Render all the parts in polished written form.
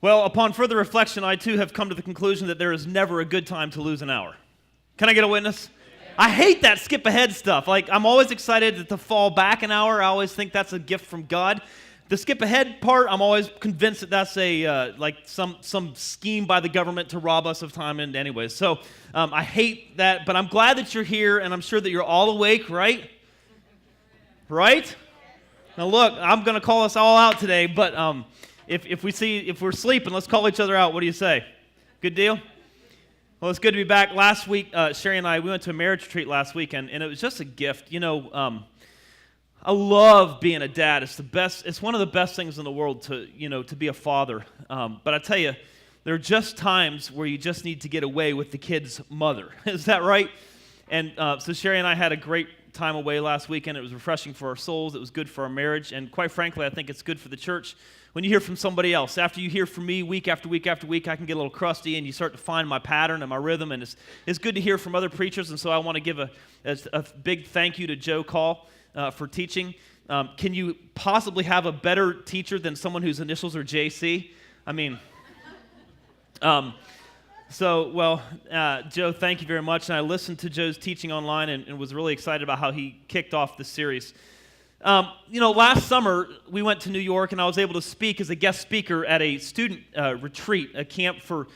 Well, upon further reflection, I too have come to the conclusion that there is never a good time to lose an hour. Can I get a witness? I hate that skip ahead stuff. Like, I'm always excited to fall back an hour. I always think that's a gift from God. The skip ahead part, I'm always convinced that that's some scheme by the government to rob us of time. And anyways, so I hate that. But I'm glad that you're here, and I'm sure that you're all awake, right? Right? Now look, I'm going to call us all out today, but if we're sleeping, let's call each other out. What do you say? Good deal? Well, it's good to be back. Last week, Sherry and I, we went to a marriage retreat last weekend, and it was just a gift. You know, I love being a dad. It's the best. It's one of the best things in the world to be a father. But I tell you, there are just times where you just need to get away with the kid's mother. Is that right? And so Sherry and I had a great time away last weekend. It was refreshing for our souls. It was good for our marriage. And quite frankly, I think it's good for the church when you hear from somebody else. After you hear from me week after week after week, I can get a little crusty, and you start to find my pattern and my rhythm, and it's good to hear from other preachers. And so I want to give a big thank you to Joe Call for teaching. Can you possibly have a better teacher than someone whose initials are JC? I mean, Joe, thank you very much. And I listened to Joe's teaching online and was really excited about how he kicked off the series. Last summer, we went to New York, and I was able to speak as a guest speaker at a student retreat, a camp for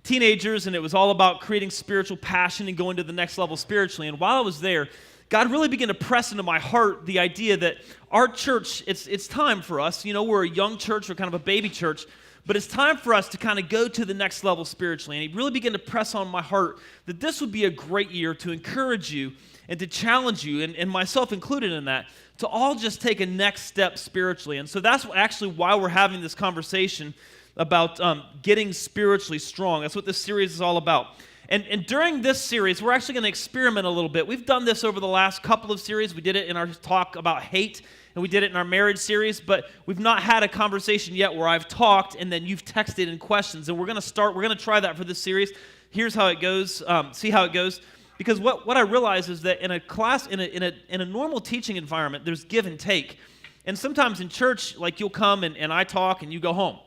teenagers, and it was all about creating spiritual passion and going to the next level spiritually. And while I was there, God really began to press into my heart the idea that our church, it's time for us. You know, we're a young church, we're kind of a baby church, but it's time for us to kind of go to the next level spiritually. And he really began to press on my heart that this would be a great year to encourage you and to challenge you, and myself included in that, to all just take a next step spiritually. And so that's actually why we're having this conversation about getting spiritually strong. That's what this series is all about. And during this series, we're actually going to experiment a little bit. We've done this over the last couple of series. We did it in our talk about hate, and we did it in our marriage series, but we've not had a conversation yet where I've talked and then you've texted in questions. And we're going to try that for this series. Here's how it goes. See how it goes. Because what I realize is that in a class, in a normal teaching environment, there's give and take. And sometimes in church, like you'll come and I talk and you go home.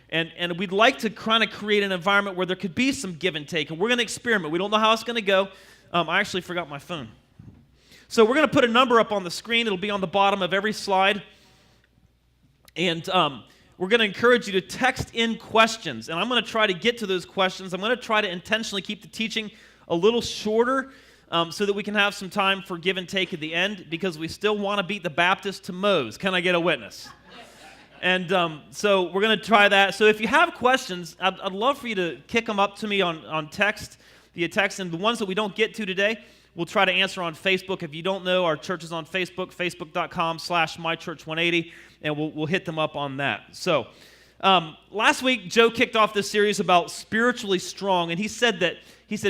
And we'd like to kind of create an environment where there could be some give and take. And we're going to experiment. We don't know how it's going to go. I actually forgot my phone. So we're going to put a number up on the screen. It'll be on the bottom of every slide. And we're going to encourage you to text in questions. And I'm going to try to get to those questions. I'm going to try to intentionally keep the teaching a little shorter so that we can have some time for give and take at the end, because we still want to beat the Baptist to Mose. Can I get a witness? And so we're going to try that. So if you have questions, I'd love for you to kick them up to me on text, via text. And the ones that we don't get to today, we'll try to answer on Facebook. If you don't know, our church is on Facebook, facebook.com/mychurch180, and we'll hit them up on that. So last week, Joe kicked off this series about spiritually strong, and he said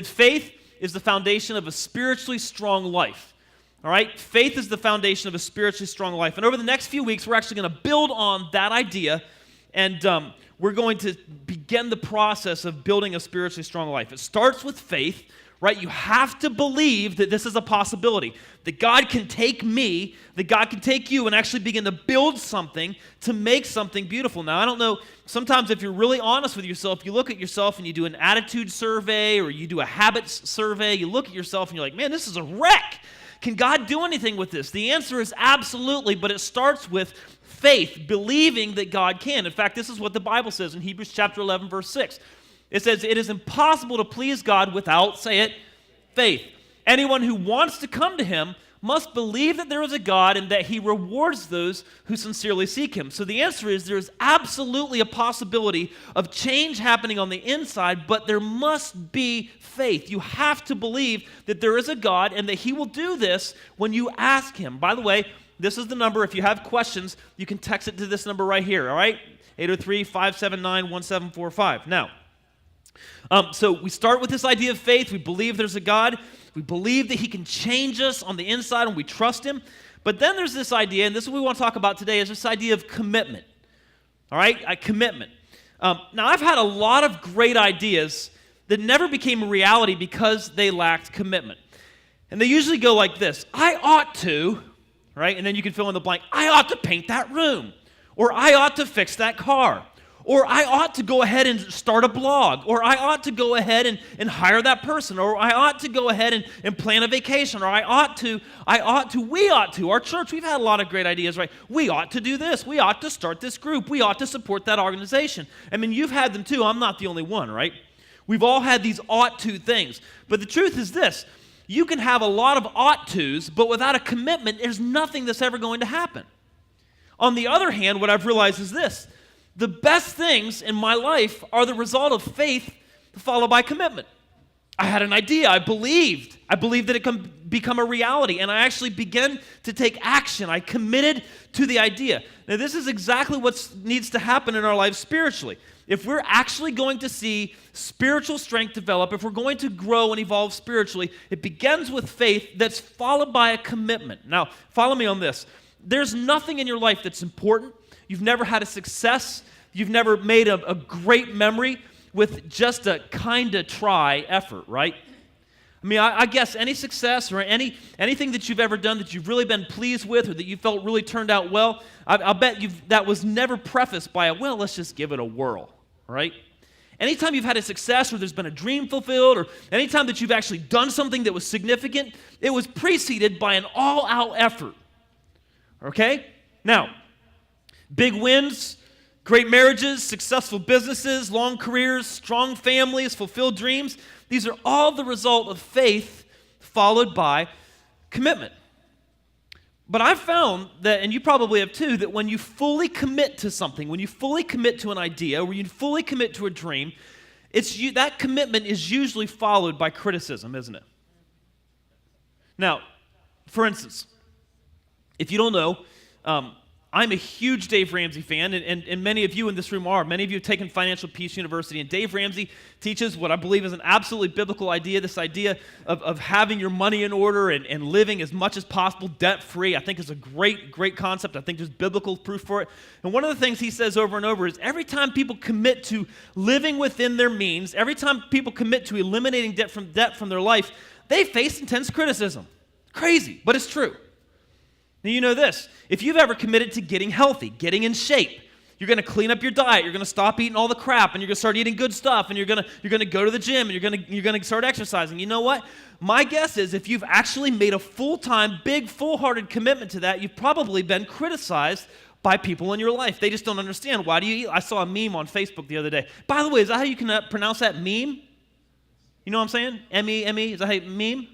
faith is the foundation of a spiritually strong life. All right? Faith is the foundation of a spiritually strong life. And over the next few weeks, we're actually going to build on that idea, and we're going to begin the process of building a spiritually strong life. It starts with faith, right? You have to believe that this is a possibility, that God can take me, that God can take you and actually begin to build something, to make something beautiful. Now, I don't know, sometimes if you're really honest with yourself, you look at yourself and you do an attitude survey or you do a habits survey, you look at yourself and you're like, man, this is a wreck. Can God do anything with this? The answer is absolutely, but it starts with faith, believing that God can. In fact, this is what the Bible says in Hebrews chapter 11, verse 6. It says, it is impossible to please God without, say it, faith. Anyone who wants to come to him must believe that there is a God and that he rewards those who sincerely seek him. So the answer is there is absolutely a possibility of change happening on the inside, but there must be faith. You have to believe that there is a God and that he will do this when you ask him. By the way, this is the number. If you have questions, you can text it to this number right here, all right? 803-579-1745. Now, so we start with this idea of faith. We believe there's a God. We believe that he can change us on the inside and we trust him. But then there's this idea, and this is what we want to talk about today, is this idea of commitment. All right? Commitment. Now, I've had a lot of great ideas that never became a reality because they lacked commitment. And they usually go like this. I ought to, right? And then you can fill in the blank. I ought to paint that room. Or I ought to fix that car. Or I ought to go ahead and start a blog. Or I ought to go ahead and hire that person. Or I ought to go ahead and plan a vacation. Or we ought to. Our church, we've had a lot of great ideas, right? We ought to do this. We ought to start this group. We ought to support that organization. I mean, you've had them too. I'm not the only one, right? We've all had these ought to things. But the truth is this. You can have a lot of ought tos, but without a commitment, there's nothing that's ever going to happen. On the other hand, what I've realized is this. The best things in my life are the result of faith followed by commitment. I had an idea. I believed that it can become a reality, and I actually began to take action. I committed to the idea. Now, this is exactly what needs to happen in our lives spiritually. If we're actually going to see spiritual strength develop, if we're going to grow and evolve spiritually, it begins with faith that's followed by a commitment. Now, follow me on this. There's nothing in your life that's important. You've never had a success. You've never made a great memory with just a kind of try effort, right? I mean, I guess any success or anything that you've ever done that you've really been pleased with or that you felt really turned out well, I'll bet that was never prefaced by let's just give it a whirl, right? Anytime you've had a success or there's been a dream fulfilled or anytime that you've actually done something that was significant, it was preceded by an all-out effort, okay? Now, big wins, great marriages, successful businesses, long careers, strong families, fulfilled dreams, these are all the result of faith followed by commitment. But I've found that, and you probably have too, that when you fully commit to something, when you fully commit to an idea, when you fully commit to a dream, that commitment is usually followed by criticism, isn't it? Now, for instance, if you don't know, I'm a huge Dave Ramsey fan, and many of you in this room are. Many of you have taken Financial Peace University, and Dave Ramsey teaches what I believe is an absolutely biblical idea, this idea of having your money in order and living as much as possible debt-free. I think is a great, great concept. I think there's biblical proof for it. And one of the things he says over and over is every time people commit to living within their means, every time people commit to eliminating debt from their life, they face intense criticism. Crazy, but it's true. Now, you know this. If you've ever committed to getting healthy, getting in shape, you're going to clean up your diet, you're going to stop eating all the crap, and you're going to start eating good stuff, and you're going to go to the gym, and you're going to start exercising. You know what? My guess is if you've actually made a full-time, big, full-hearted commitment to that, you've probably been criticized by people in your life. They just don't understand. Why do you eat? I saw a meme on Facebook the other day. By the way, is that how you can pronounce that, meme? You know what I'm saying? M-E-M-E? Is that how you, meme?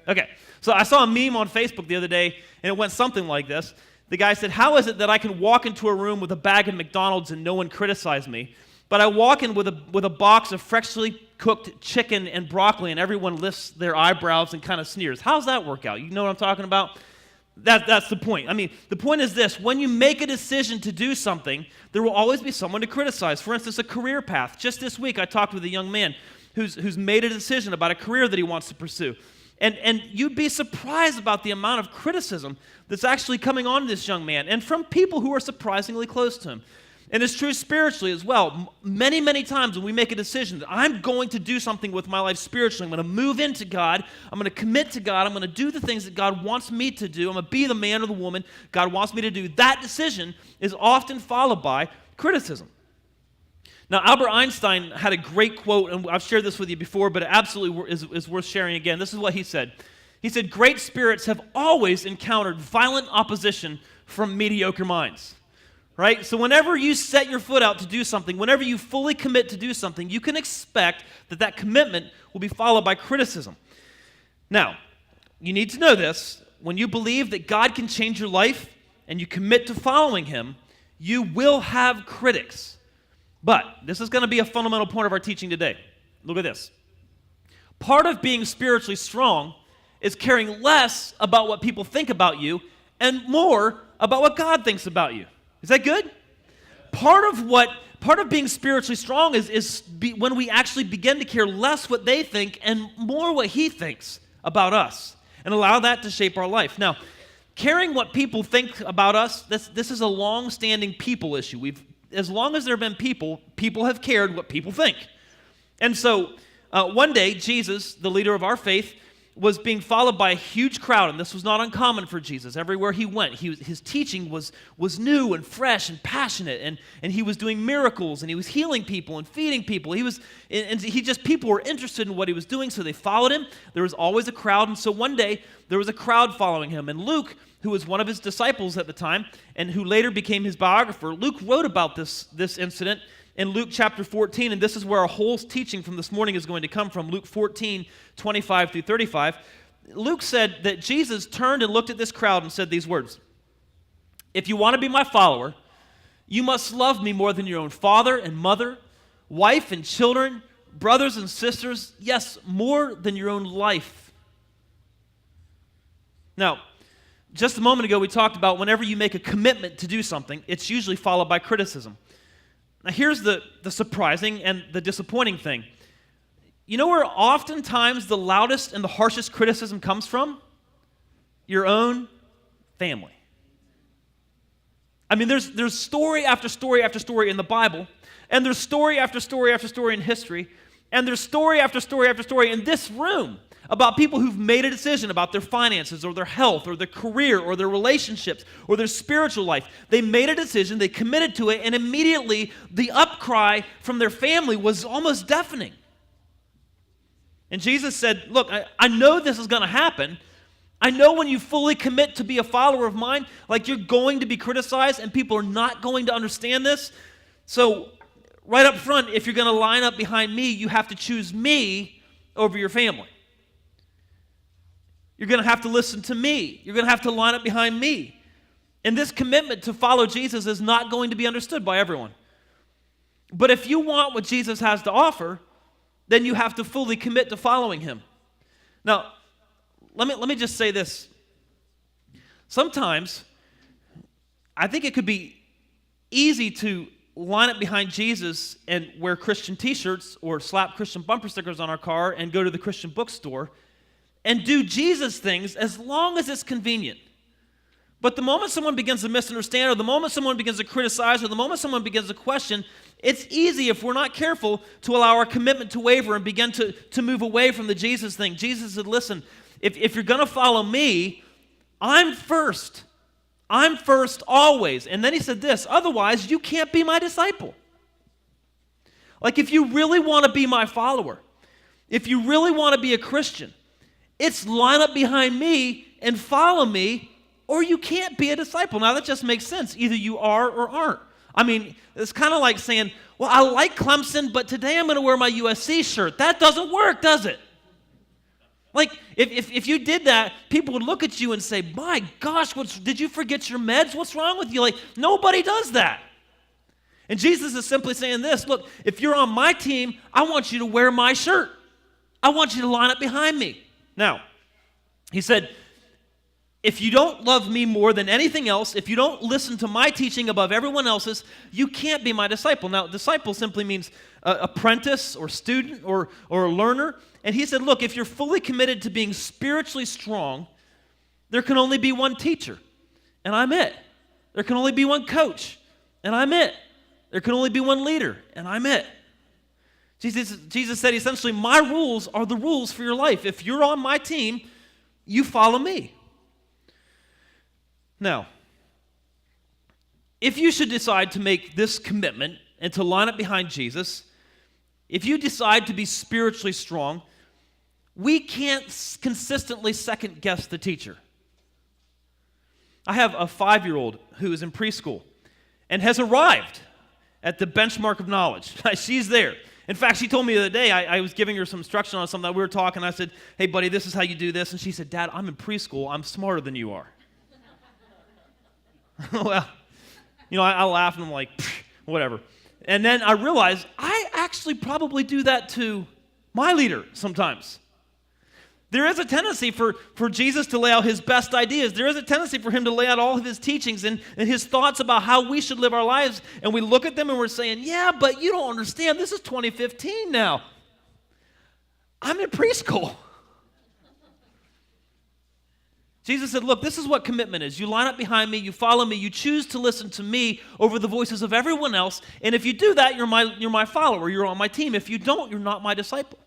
Okay. So I saw a meme on Facebook the other day, and it went something like this. The guy said, how is it that I can walk into a room with a bag of McDonald's and no one criticize me, but I walk in with a box of freshly cooked chicken and broccoli and everyone lifts their eyebrows and kind of sneers? How's that work out? You know what I'm talking about? That's the point. I mean, the point is this. When you make a decision to do something, there will always be someone to criticize. For instance, a career path. Just this week, I talked with a young man who's made a decision about a career that he wants to pursue. And you'd be surprised about the amount of criticism that's actually coming on this young man and from people who are surprisingly close to him. And it's true spiritually as well. Many, many times when we make a decision that I'm going to do something with my life spiritually, I'm going to move into God, I'm going to commit to God, I'm going to do the things that God wants me to do, I'm going to be the man or the woman God wants me to do. That decision is often followed by criticism. Now, Albert Einstein had a great quote, and I've shared this with you before, but it absolutely is worth sharing again. This is what he said. He said, great spirits have always encountered violent opposition from mediocre minds. Right? So whenever you set your foot out to do something, whenever you fully commit to do something, you can expect that commitment will be followed by criticism. Now, you need to know this. When you believe that God can change your life and you commit to following Him, you will have critics. But this is going to be a fundamental point of our teaching today. Look at this. Part of being spiritually strong is caring less about what people think about you and more about what God thinks about you. Is that good? Part of being spiritually strong is when we actually begin to care less what they think and more what He thinks about us and allow that to shape our life. Now, caring what people think about us, this is a long-standing people issue. As long as there have been people have cared what people think. And so one day, Jesus, the leader of our faith, was being followed by a huge crowd, and this was not uncommon for Jesus. Everywhere he went, his teaching was new and fresh and passionate, and he was doing miracles, and he was healing people and feeding people. People were interested in what he was doing, so they followed him. There was always a crowd, and so one day there was a crowd following him, and Luke, who was one of his disciples at the time, and who later became his biographer, Luke wrote about this incident in Luke chapter 14, and this is where our whole teaching from this morning is going to come from, Luke 14, 25 through 35. Luke said that Jesus turned and looked at this crowd and said these words, "If you want to be my follower, you must love me more than your own father and mother, wife and children, brothers and sisters, yes, more than your own life." Now, just a moment ago we talked about whenever you make a commitment to do something, it's usually followed by criticism. Now, here's the surprising and the disappointing thing. You know where oftentimes the loudest and the harshest criticism comes from? Your own family. I mean, there's story after story after story in the Bible, and there's story after story after story in history, and there's story after story after story in this room about people who've made a decision about their finances or their health or their career or their relationships or their spiritual life. They made a decision, they committed to it, and immediately the upcry from their family was almost deafening. And Jesus said, look, I know this is going to happen. I know when you fully commit to be a follower of mine, like you're going to be criticized and people are not going to understand this. So right up front, if you're going to line up behind me, you have to choose me over your family. You're going to have to listen to me. You're going to have to line up behind me. And this commitment to follow Jesus is not going to be understood by everyone. But if you want what Jesus has to offer, then you have to fully commit to following him. Now, let me just say this. Sometimes, I think it could be easy to line up behind Jesus and wear Christian t-shirts or slap Christian bumper stickers on our car and go to the Christian bookstore and do Jesus things as long as it's convenient. But the moment someone begins to misunderstand, or the moment someone begins to criticize, or the moment someone begins to question, it's easy, if we're not careful, to allow our commitment to waver and begin to move away from the Jesus thing. Jesus said, listen, if you're going to follow me, I'm first. I'm first always. And then he said this, otherwise you can't be my disciple. Like if you really want to be my follower, if you really want to be a Christian, it's line up behind me and follow me, or you can't be a disciple. Now that just makes sense. Either you are or aren't. I mean, it's kind of like saying, well, I like Clemson, but today I'm going to wear my USC shirt. That doesn't work, does it? Like, if you did that, people would look at you and say, my gosh, did you forget your meds? What's wrong with you? Like, nobody does that. And Jesus is simply saying this, look, if you're on my team, I want you to wear my shirt. I want you to line up behind me. Now, he said, if you don't love me more than anything else, if you don't listen to my teaching above everyone else's, you can't be my disciple. Now, disciple simply means apprentice or student or learner. And he said, look, if you're fully committed to being spiritually strong, there can only be one teacher, and I'm it. There can only be one coach, and I'm it. There can only be one leader, and I'm it. Jesus said essentially, my rules are the rules for your life. If you're on my team, you follow me. Now, if you should decide to make this commitment and to line up behind Jesus, if you decide to be spiritually strong, we can't consistently second guess the teacher. I have a 5-year-old who is in preschool and has arrived at the benchmark of knowledge. She's there. In fact, she told me the other day, I was giving her some instruction on something that we were talking. I said, hey, buddy, this is how you do this. And she said, Dad, I'm in preschool. I'm smarter than you are. Well, I laugh and I'm like, whatever. And then I realized I actually probably do that to my leader sometimes. There is a tendency for Jesus to lay out his best ideas. There is a tendency for him to lay out all of his teachings and his thoughts about how we should live our lives. And we look at them and we're saying, yeah, but you don't understand. This is 2015 now. I'm in preschool. Jesus said, look, this is what commitment is. You line up behind me, you follow me, you choose to listen to me over the voices of everyone else. And if you do that, you're my follower, you're on my team. If you don't, you're not my disciple.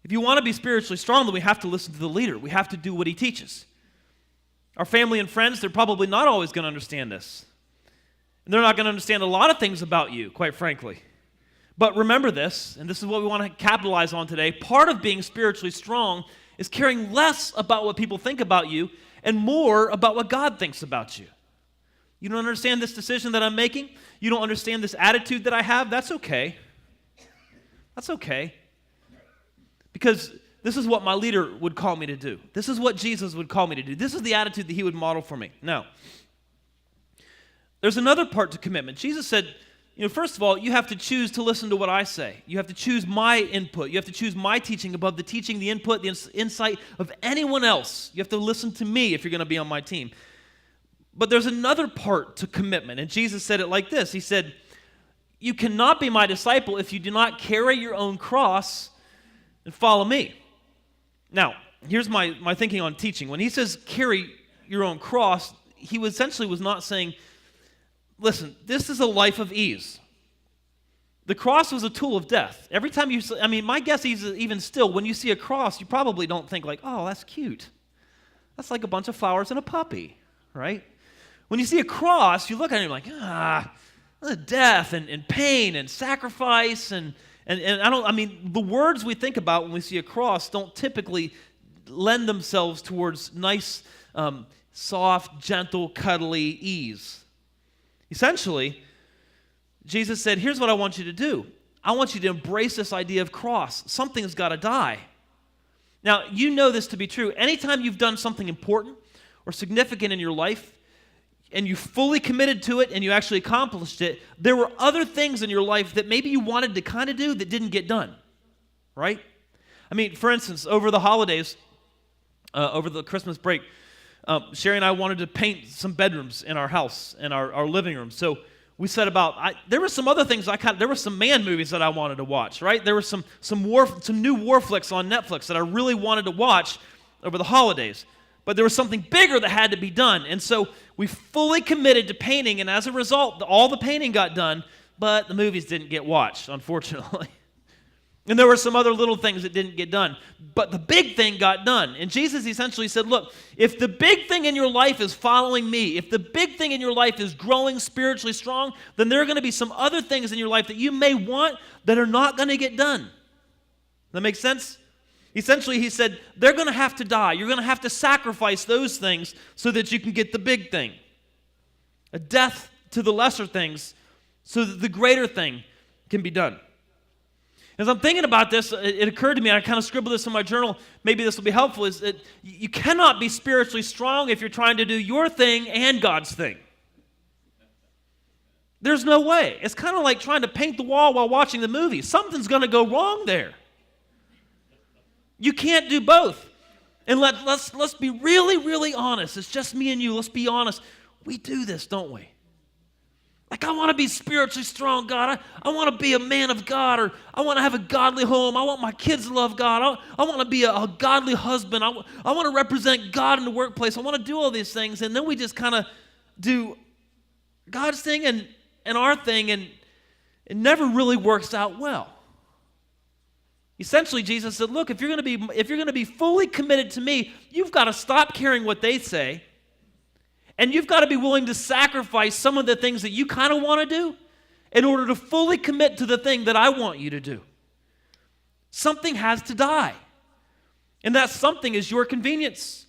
If you want to be spiritually strong, then we have to listen to the leader. We have to do what he teaches. Our family and friends, they're probably not always going to understand this. And they're not going to understand a lot of things about you, quite frankly. But remember this, and this is what we want to capitalize on today. Part of being spiritually strong is caring less about what people think about you and more about what God thinks about you. You don't understand this decision that I'm making? You don't understand this attitude that I have? That's okay. That's okay. Because this is what my leader would call me to do. This is what Jesus would call me to do. This is the attitude that he would model for me. Now, there's another part to commitment. Jesus said, first of all, you have to choose to listen to what I say. You have to choose my input. You have to choose my teaching above the teaching, the input, the insight of anyone else. You have to listen to me if you're going to be on my team. But there's another part to commitment, and Jesus said it like this. He said, you cannot be my disciple if you do not carry your own cross and follow me. Now, here's my thinking on teaching. When he says carry your own cross, he essentially was not saying, listen, this is a life of ease. The cross was a tool of death. Every time my guess is even still, when you see a cross, you probably don't think like, oh, that's cute. That's like a bunch of flowers and a puppy, right? When you see a cross, you look at it and you're like, death and pain and sacrifice and the words we think about when we see a cross don't typically lend themselves towards nice, soft, gentle, cuddly ease. Essentially, Jesus said, here's what I want you to do. I want you to embrace this idea of cross. Something's got to die. Now, you know this to be true. Anytime you've done something important or significant in your life, and you fully committed to it and you actually accomplished it, there were other things in your life that maybe you wanted to kind of do that didn't get done, right? For instance, over the holidays, over the Christmas break, Sherry and I wanted to paint some bedrooms in our house, in our living room. So we set about, there were some other things there were some man movies that I wanted to watch, right? There were some new war flicks on Netflix that I really wanted to watch over the holidays. But there was something bigger that had to be done. And so we fully committed to painting, and as a result, all the painting got done, but the movies didn't get watched, unfortunately. And there were some other little things that didn't get done. But the big thing got done. And Jesus essentially said, look, if the big thing in your life is following me, if the big thing in your life is growing spiritually strong, then there are going to be some other things in your life that you may want that are not going to get done. That make sense? Essentially, he said, they're going to have to die. You're going to have to sacrifice those things so that you can get the big thing. A death to the lesser things so that the greater thing can be done. As I'm thinking about this, it occurred to me, and I kind of scribbled this in my journal, maybe this will be helpful, is that you cannot be spiritually strong if you're trying to do your thing and God's thing. There's no way. It's kind of like trying to paint the wall while watching the movie. Something's going to go wrong there. You can't do both. And let's be really, really honest. It's just me and you. Let's be honest. We do this, don't we? Like, I want to be spiritually strong, God. I want to be a man of God, or I want to have a godly home. I want my kids to love God. I want to be a godly husband. I want to represent God in the workplace. I want to do all these things. And then we just kind of do God's thing and our thing, and it never really works out well. Essentially, Jesus said, look, if you're going to be fully committed to me, you've got to stop caring what they say, and you've got to be willing to sacrifice some of the things that you kind of want to do in order to fully commit to the thing that I want you to do. Something has to die, and that something is your convenience.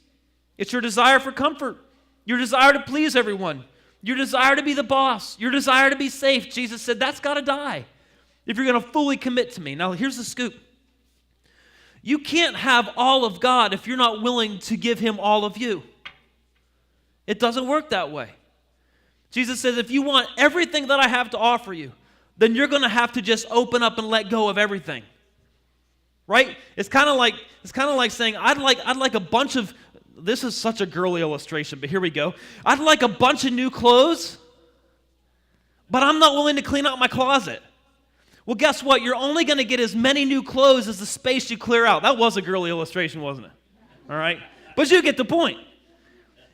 It's your desire for comfort, your desire to please everyone, your desire to be the boss, your desire to be safe. Jesus said, that's got to die if you're going to fully commit to me. Now, here's the scoop. You can't have all of God if you're not willing to give him all of you. It doesn't work that way. Jesus says, if you want everything that I have to offer you, then you're going to have to just open up and let go of everything. Right? It's kind of like saying, I'd like a bunch of, this is such a girly illustration, but here we go. I'd like a bunch of new clothes, but I'm not willing to clean out my closet. Well, guess what? You're only going to get as many new clothes as the space you clear out. That was a girly illustration, wasn't it? All right? But you get the point.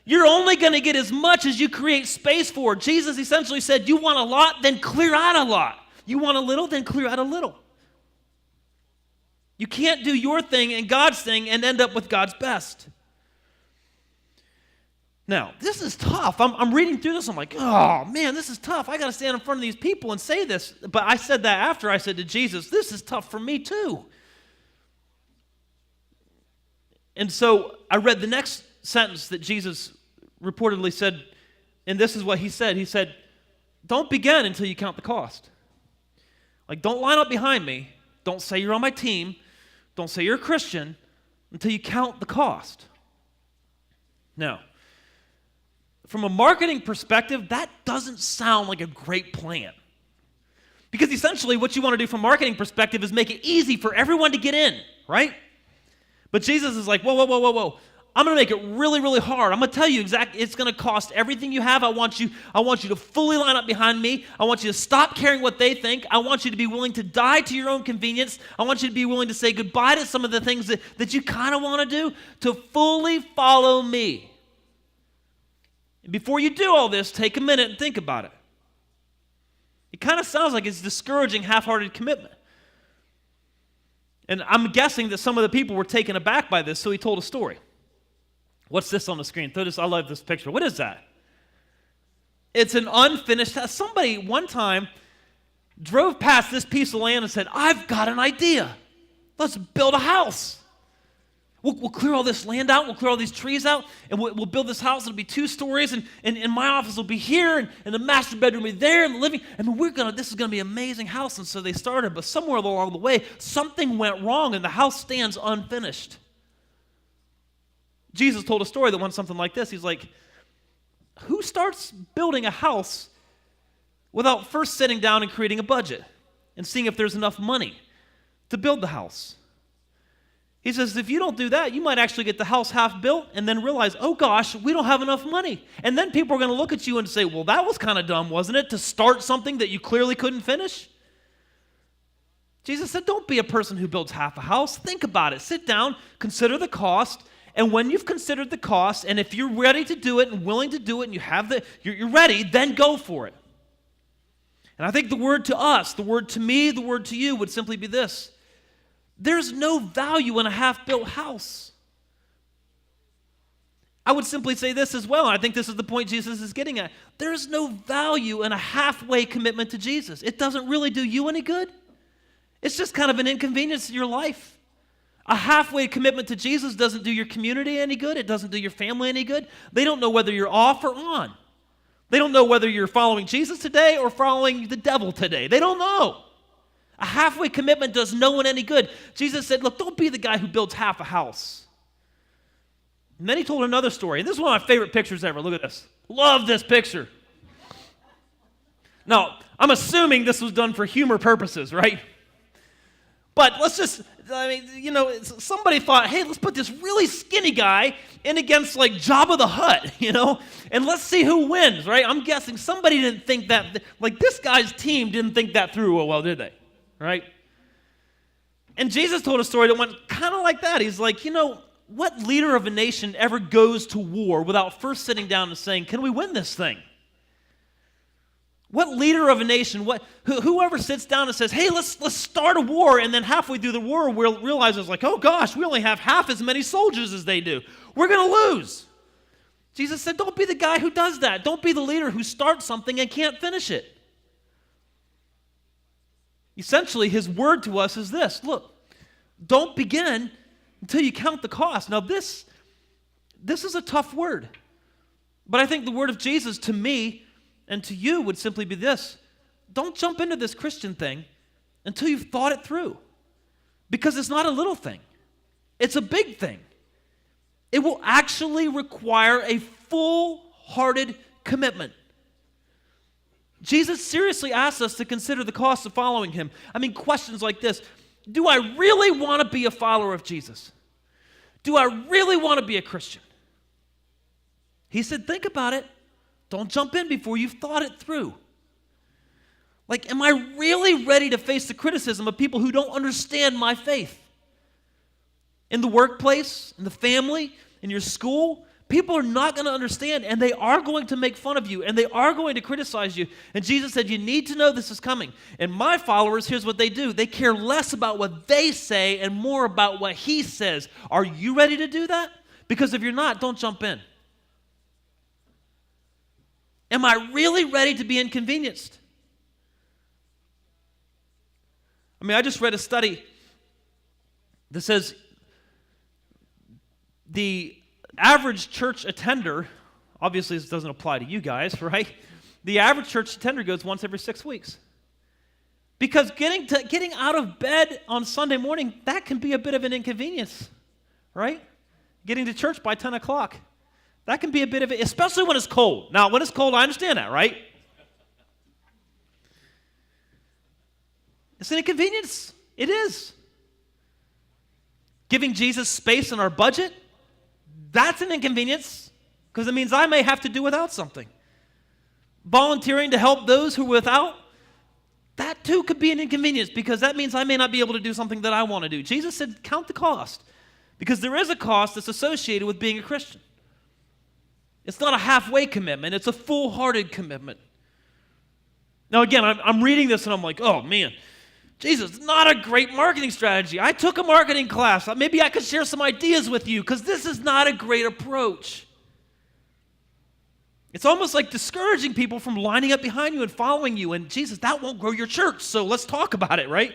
You're only going to get as much as you create space for. Jesus essentially said, you want a lot, then clear out a lot. You want a little, then clear out a little. You can't do your thing and God's thing and end up with God's best. Now, this is tough. I'm reading through this. I'm like, oh, man, this is tough. I got to stand in front of these people and say this. But I said that after I said to Jesus, this is tough for me too. And so I read the next sentence that Jesus reportedly said, and this is what he said. He said, don't begin until you count the cost. Like, don't line up behind me. Don't say you're on my team. Don't say you're a Christian until you count the cost. Now, from a marketing perspective, that doesn't sound like a great plan. Because essentially what you want to do from a marketing perspective is make it easy for everyone to get in, right? But Jesus is like, whoa. I'm going to make it really, really hard. I'm going to tell you exactly, it's going to cost everything you have. I want you to fully line up behind me. I want you to stop caring what they think. I want you to be willing to die to your own convenience. I want you to be willing to say goodbye to some of the things that you kind of want to do to fully follow me. And before you do all this, take a minute and think about it. It kind of sounds like it's discouraging half-hearted commitment. And I'm guessing that some of the people were taken aback by this, so he told a story. What's this on the screen? I love this picture. What is that? It's an unfinished house. Somebody one time drove past this piece of land and said, I've got an idea. Let's build a house. We'll clear all this land out. We'll clear all these trees out, and we'll build this house. It'll be 2 stories, and my office will be here, and the master bedroom will be there, and the living. I mean, this is going to be an amazing house. And so they started, but somewhere along the way, something went wrong, and the house stands unfinished. Jesus told a story that went something like this. He's like, who starts building a house without first sitting down and creating a budget and seeing if there's enough money to build the house? He says, if you don't do that, you might actually get the house half built and then realize, oh gosh, we don't have enough money. And then people are going to look at you and say, well, that was kind of dumb, wasn't it, to start something that you clearly couldn't finish? Jesus said, don't be a person who builds half a house. Think about it. Sit down, consider the cost. And when you've considered the cost, and if you're ready to do it and willing to do it, and you're ready, then go for it. And I think the word to us, the word to me, the word to you would simply be this. There's no value in a half-built house. I would simply say this as well, and I think this is the point Jesus is getting at. There's no value in a halfway commitment to Jesus. It doesn't really do you any good. It's just kind of an inconvenience in your life. A halfway commitment to Jesus doesn't do your community any good. It doesn't do your family any good. They don't know whether you're off or on. They don't know whether you're following Jesus today or following the devil today. They don't know. A halfway commitment does no one any good. Jesus said, look, don't be the guy who builds half a house. And then he told another story. And this is one of my favorite pictures ever. Look at this. Love this picture. Now, I'm assuming this was done for humor purposes, right? But somebody thought, hey, let's put this really skinny guy in against like Jabba the Hutt, and let's see who wins, right? I'm guessing somebody didn't think that, like this guy's team didn't think that through well, did they? Right? And Jesus told a story that went kind of like that. He's like, what leader of a nation ever goes to war without first sitting down and saying, can we win this thing? What leader of a nation, whoever sits down and says, hey, let's start a war, and then halfway through the war realizes like, oh gosh, we only have half as many soldiers as they do. We're going to lose. Jesus said, don't be the guy who does that. Don't be the leader who starts something and can't finish it. Essentially, his word to us is this. Look, don't begin until you count the cost. Now this is a tough word, but I think the word of Jesus to me and to you would simply be this. Don't jump into this Christian thing until you've thought it through. Because it's not a little thing. It's a big thing. It will actually require a full-hearted commitment. Jesus seriously asks us to consider the cost of following him. I mean, questions like this. Do I really want to be a follower of Jesus? Do I really want to be a Christian? He said, think about it. Don't jump in before you've thought it through. Like, am I really ready to face the criticism of people who don't understand my faith? In the workplace, in the family, in your school, people are not going to understand, and they are going to make fun of you, and they are going to criticize you. And Jesus said, you need to know this is coming. And my followers, here's what they do. They care less about what they say and more about what he says. Are you ready to do that? Because if you're not, don't jump in. Am I really ready to be inconvenienced? I mean, I just read a study that says the average church attender, obviously this doesn't apply to you guys, right? The average church attender goes once every 6 weeks. Because getting out of bed on Sunday morning, that can be a bit of an inconvenience, right? Getting to church by 10 o'clock, that can be a bit of it, especially when it's cold. Now, when it's cold, I understand that, right? It's an inconvenience. It is. Giving Jesus space in our budget, that's an inconvenience because it means I may have to do without something. Volunteering to help those who are without, that too could be an inconvenience because that means I may not be able to do something that I want to do. Jesus said, count the cost because there is a cost that's associated with being a Christian. It's not a halfway commitment. It's a full-hearted commitment. Now, again, I'm reading this and I'm like, oh, man, Jesus, not a great marketing strategy. I took a marketing class. Maybe I could share some ideas with you because this is not a great approach. It's almost like discouraging people from lining up behind you and following you. And Jesus, that won't grow your church, so let's talk about it, right?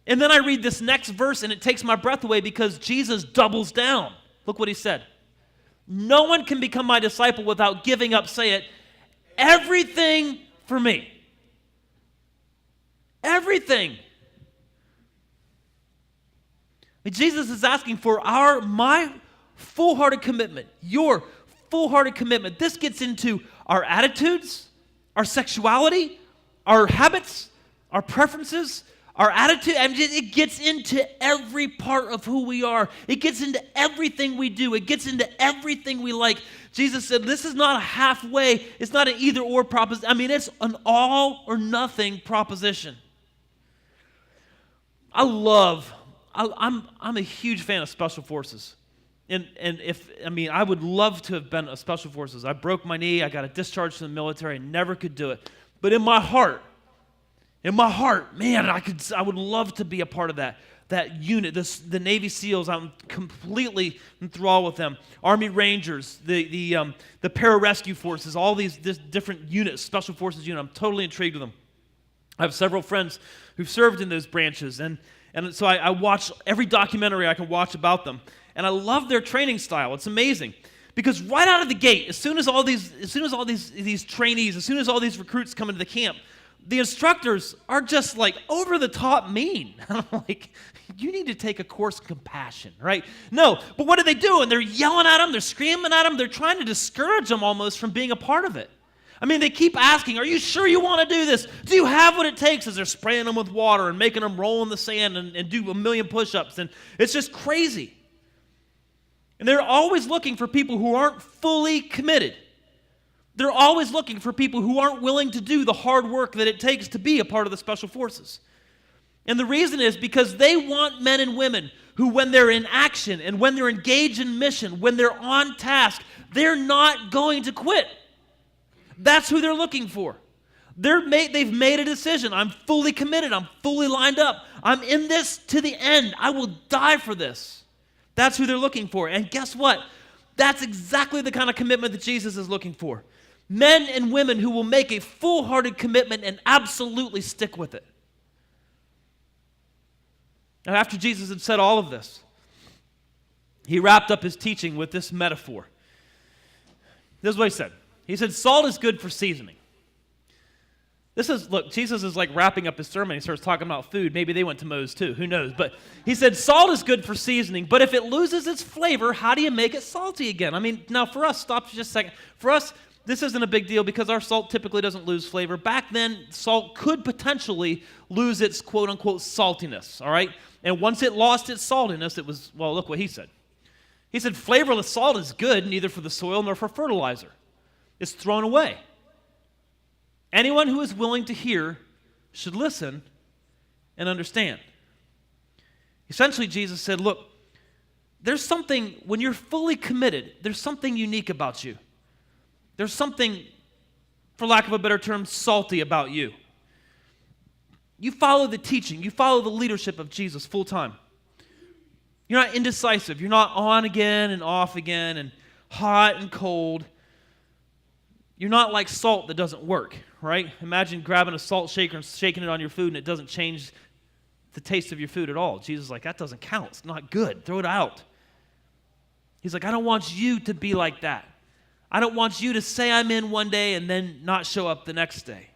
And then I read this next verse and it takes my breath away because Jesus doubles down. Look what he said. No one can become my disciple without giving up, say it, everything for me. Everything. Jesus is asking for my full-hearted commitment, your full-hearted commitment. This gets into our attitudes, our sexuality, our habits, our preferences, our attitude. I mean, it gets into every part of who we are. It gets into everything we do. It gets into everything we like. Jesus said, this is not a halfway. It's not an either-or proposition. I mean, it's an all-or-nothing proposition. I'm a huge fan of Special Forces. And I would love to have been a Special Forces. I broke my knee. I got a discharge from the military. I never could do it. But in my heart, man, I would love to be a part of that unit. The Navy SEALs, I'm completely enthralled with them. Army Rangers, the pararescue forces, all these different units, Special Forces unit. I'm totally intrigued with them. I have several friends who've served in those branches, and so I watch every documentary I can watch about them, and I love their training style. It's amazing because right out of the gate, as soon as all these trainees, as soon as all these recruits come into the camp, the instructors are just like over the top mean. I'm like, you need to take a course in compassion, right? No, but what are they doing? They're yelling at them, they're screaming at them, they're trying to discourage them almost from being a part of it. I mean, they keep asking, are you sure you want to do this? Do you have what it takes? As they're spraying them with water and making them roll in the sand and do 1,000,000 push-ups. And it's just crazy. And they're always looking for people who aren't fully committed. They're always looking for people who aren't willing to do the hard work that it takes to be a part of the Special Forces. And the reason is because they want men and women who, when they're in action and when they're engaged in mission, when they're on task, they're not going to quit. That's who they're looking for. They've made a decision. I'm fully committed. I'm fully lined up. I'm in this to the end. I will die for this. That's who they're looking for. And guess what? That's exactly the kind of commitment that Jesus is looking for. Men and women who will make a full-hearted commitment and absolutely stick with it. And after Jesus had said all of this, he wrapped up his teaching with this metaphor. This is what he said. He said, salt is good for seasoning. Jesus is like wrapping up his sermon. He starts talking about food. Maybe they went to Moe's too. Who knows? But he said, salt is good for seasoning, but if it loses its flavor, how do you make it salty again? I mean, now for us, stop for just a second. For us, this isn't a big deal because our salt typically doesn't lose flavor. Back then, salt could potentially lose its quote-unquote saltiness, all right? And once it lost its saltiness, it was, well, look what he said. He said, flavorless salt is good neither for the soil nor for fertilizer. It's thrown away. Anyone who is willing to hear should listen and understand. Essentially, Jesus said, look, there's something, when you're fully committed, there's something unique about you. There's something, for lack of a better term, salty about you. You follow the teaching, you follow the leadership of Jesus full time. You're not indecisive. You're not on again and off again and hot and cold. You're not like salt that doesn't work, right? Imagine grabbing a salt shaker and shaking it on your food and it doesn't change the taste of your food at all. Jesus is like, that doesn't count. It's not good. Throw it out. He's like, I don't want you to be like that. I don't want you to say I'm in one day and then not show up the next day.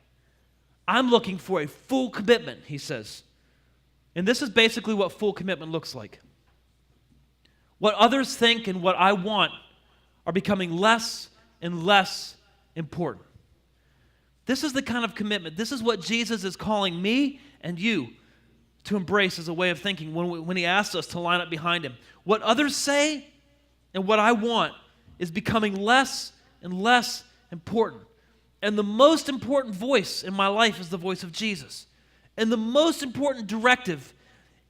I'm looking for a full commitment, he says. And this is basically what full commitment looks like. What others think and what I want are becoming less and less important. This is the kind of commitment. This is what Jesus is calling me and you to embrace as a way of thinking when he asks us to line up behind him. What others say and what I want is becoming less and less important. And the most important voice in my life is the voice of Jesus. And the most important directive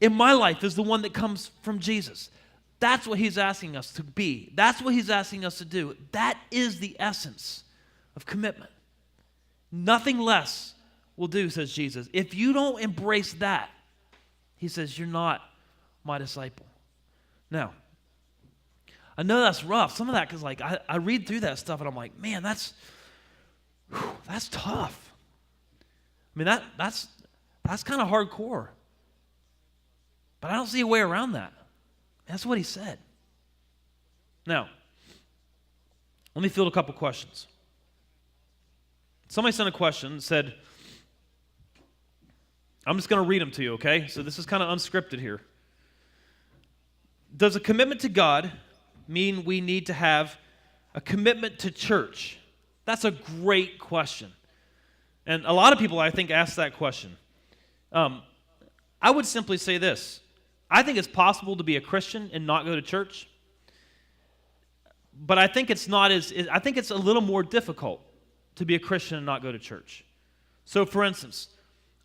in my life is the one that comes from Jesus. That's what he's asking us to be. That's what he's asking us to do. That is the essence of commitment. Nothing less will do, says Jesus. If you don't embrace that, he says, you're not my disciple. Now, I know that's rough. Some of that, because like I read through that stuff and I'm like, man, that's tough. I mean, that's kind of hardcore. But I don't see a way around that. That's what he said. Now, let me field a couple questions. Somebody sent a question and said, I'm just going to read them to you, okay? So this is kind of unscripted here. Does a commitment to God mean we need to have a commitment to church? That's a great question. And a lot of people, I think, ask that question. I would simply say this. I think it's possible to be a Christian and not go to church. But I think it's a little more difficult to be a Christian and not go to church. So, for instance,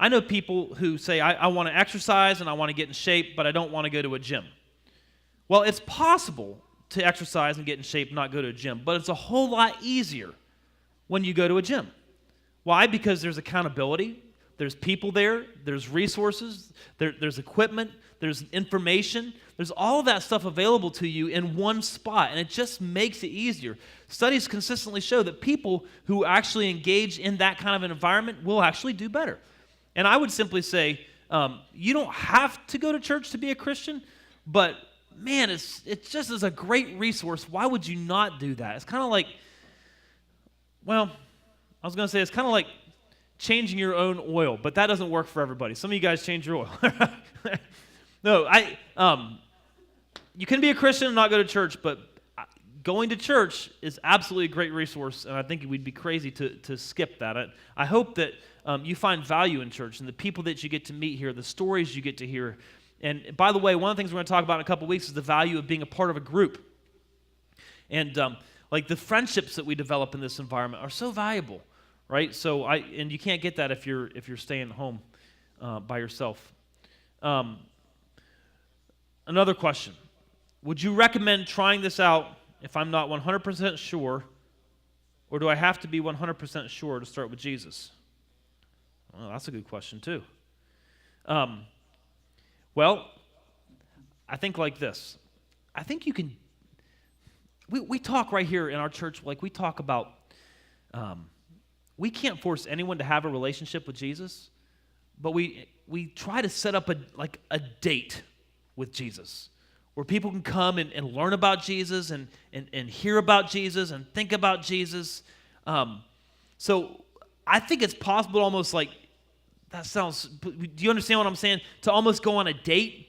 I know people who say, I want to exercise and I want to get in shape, but I don't want to go to a gym. Well, it's possible to exercise and get in shape and not go to a gym, but it's a whole lot easier when you go to a gym. Why? Because there's accountability, there's people there, there's resources, there's equipment, there's information, there's all of that stuff available to you in one spot, and it just makes it easier. Studies consistently show that people who actually engage in that kind of an environment will actually do better. And I would simply say, you don't have to go to church to be a Christian, but man, it just is a great resource. Why would you not do that? It's kind of like, well, I was going to say it's kind of like changing your own oil, but that doesn't work for everybody. Some of you guys change your oil. No, you can be a Christian and not go to church, but going to church is absolutely a great resource, and I think we'd be crazy to skip that. I hope that you find value in church and the people that you get to meet here, the stories you get to hear. And by the way, one of the things we're going to talk about in a couple weeks is the value of being a part of a group. And like the friendships that we develop in this environment are so valuable, right? So and you can't get that if you're staying home by yourself. Another question. Would you recommend trying this out if I'm not 100% sure, or do I have to be 100% sure to start with Jesus? Well, that's a good question too. Well, I think like this. I think you can, we talk right here in our church, like we talk about, we can't force anyone to have a relationship with Jesus, but we try to set up a date with Jesus where people can come and learn about Jesus and hear about Jesus and think about Jesus. So I think it's possible almost like, that sounds, do you understand what I'm saying? To almost go on a date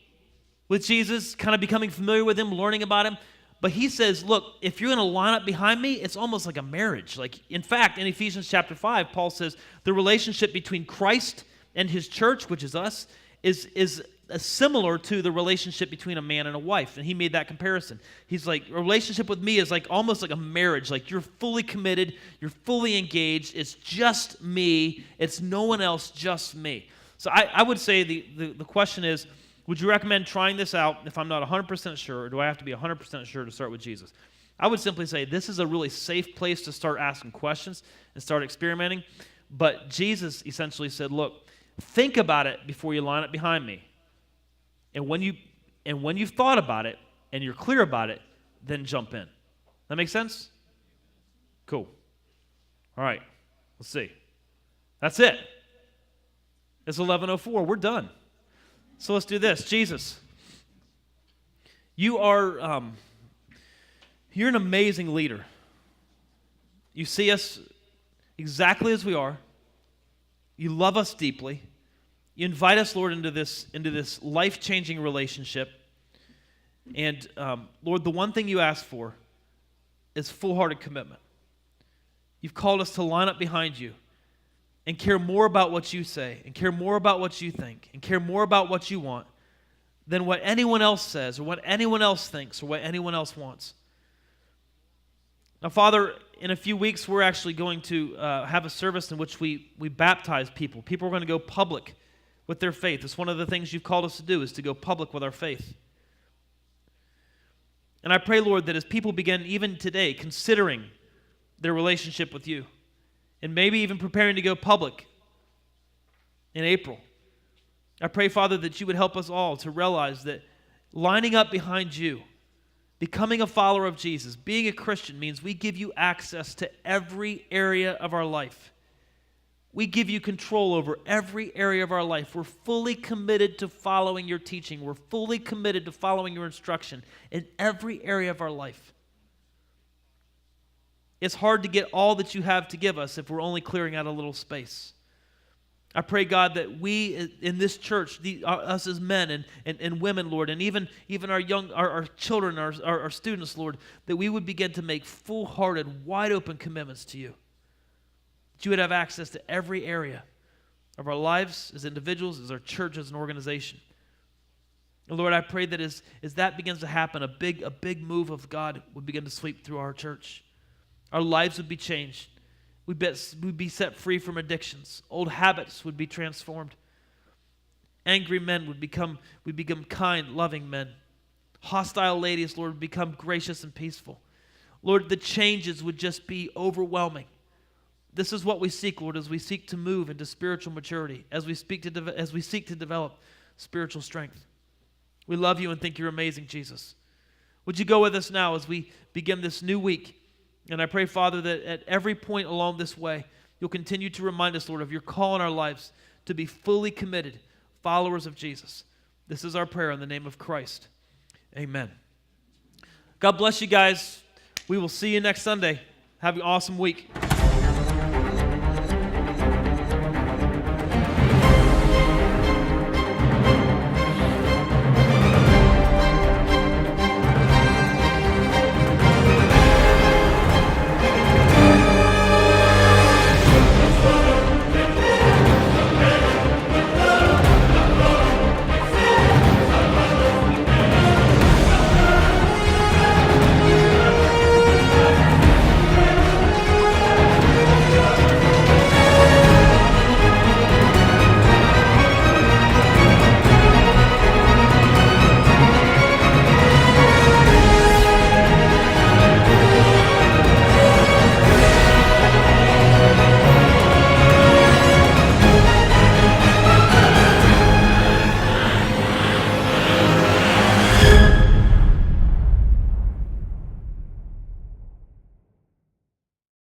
with Jesus, kind of becoming familiar with him, learning about him. But he says, look, if you're going to line up behind me, it's almost like a marriage. Like, in fact, in Ephesians chapter 5, Paul says the relationship between Christ and his church, which is us, is similar to the relationship between a man and a wife. And he made that comparison. He's like, a relationship with me is like almost like a marriage. Like, you're fully committed, you're fully engaged. It's just me. It's no one else, just me. So I would say the question is, Would you recommend trying this out if I'm not 100% sure, or do I have to be 100% sure to start with Jesus? I would simply say this is a really safe place to start asking questions and start experimenting. But Jesus essentially said, look, think about it before you line up behind me. And when you've thought about it and you're clear about it, then jump in. That make sense? Cool. All right, let's see. That's it. It's 11:04. We're done. So let's do this. Jesus, you're an amazing leader. You see us exactly as we are. You love us deeply. You invite us, Lord, into this life-changing relationship. And Lord, the one thing you ask for is full-hearted commitment. You've called us to line up behind you and care more about what you say and care more about what you think and care more about what you want than what anyone else says or what anyone else thinks or what anyone else wants. Now, Father, in a few weeks, we're actually going to have a service in which we baptize people. People are going to go public with their faith. It's one of the things you've called us to do, is to go public with our faith. And I pray, Lord, that as people begin even today considering their relationship with you, and maybe even preparing to go public in April, I pray, Father, that you would help us all to realize that lining up behind you, becoming a follower of Jesus, being a Christian, means we give you access to every area of our life. We give you control over every area of our life. We're fully committed to following your teaching. We're fully committed to following your instruction in every area of our life. It's hard to get all that you have to give us if we're only clearing out a little space. I pray, God, that we in this church, us as men and women, Lord, and even our children, our students, Lord, that we would begin to make full-hearted, wide-open commitments to you. That you would have access to every area of our lives as individuals, as our church, as an organization. And Lord, I pray that as that begins to happen, a big move of God would begin to sweep through our church. Our lives would be changed. We'd be set free from addictions. Old habits would be transformed. Angry men would become kind, loving men. Hostile ladies, Lord, would become gracious and peaceful. Lord, the changes would just be overwhelming. This is what we seek, Lord, as we seek to move into spiritual maturity, as we seek to develop spiritual strength. We love you and think you're amazing, Jesus. Would you go with us now as we begin this new week? And I pray, Father, that at every point along this way, you'll continue to remind us, Lord, of your call in our lives to be fully committed followers of Jesus. This is our prayer in the name of Christ. Amen. God bless you guys. We will see you next Sunday. Have an awesome week.